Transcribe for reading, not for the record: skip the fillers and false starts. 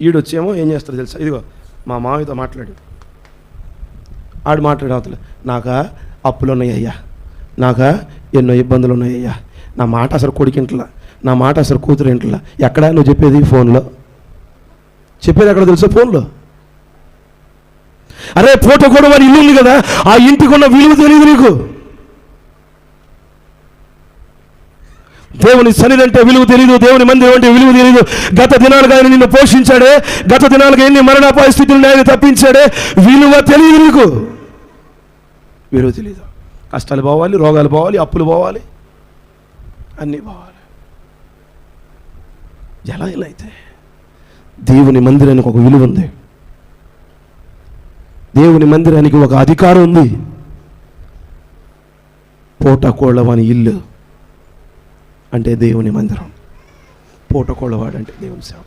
ఈడొచ్చేమో ఏం చేస్తాడు తెలుసా, ఇదిగో మా మామయ్యతో మాట్లాడు, ఆడు మాట్లాడే అవతల, నాకా అప్పులు ఉన్నాయ్యా, నాకా ఎన్నో ఇబ్బందులు ఉన్నాయ్యా, నా మాట అసలు కొడుకింట్లా, నా మాట అసలు కూతురు ఇంట్లా. ఎక్కడ నువ్వు చెప్పేది? ఫోన్లో చెప్పేది ఎక్కడ తెలుసా? ఫోన్లో. అరే ఫోటో కూడా వాడి ఇల్లు ఉంది కదా, ఆ ఇంటికి ఉన్న విలువ తెలియదు నీకు. దేవుని సన్నిధి అంటే విలువ తెలియదు, దేవుని మందిరం అంటే విలువ తెలియదు. గత దినాలుగా ఆయన నిన్ను పోషించాడే, గత దినాలుగా ఎన్ని మరణాపాయ స్థితులను ఆయన తప్పించాడే, విలువ తెలియదు నీకు. విలువ తెలియదు. కష్టాలు పోవాలి, రోగాలు పోవాలి, అప్పులు పోవాలి, అన్నీ పోవాలి. ఎలా అయితే దేవుని మందిరానికి ఒక విలువ ఉంది, దేవుని మందిరానికి ఒక అధికారం ఉంది. పూటకోళ్ళవాని ఇల్లు అంటే దేవుని మందిరం, పూటకోళ్ళవాడు అంటే దేవుని సేవ.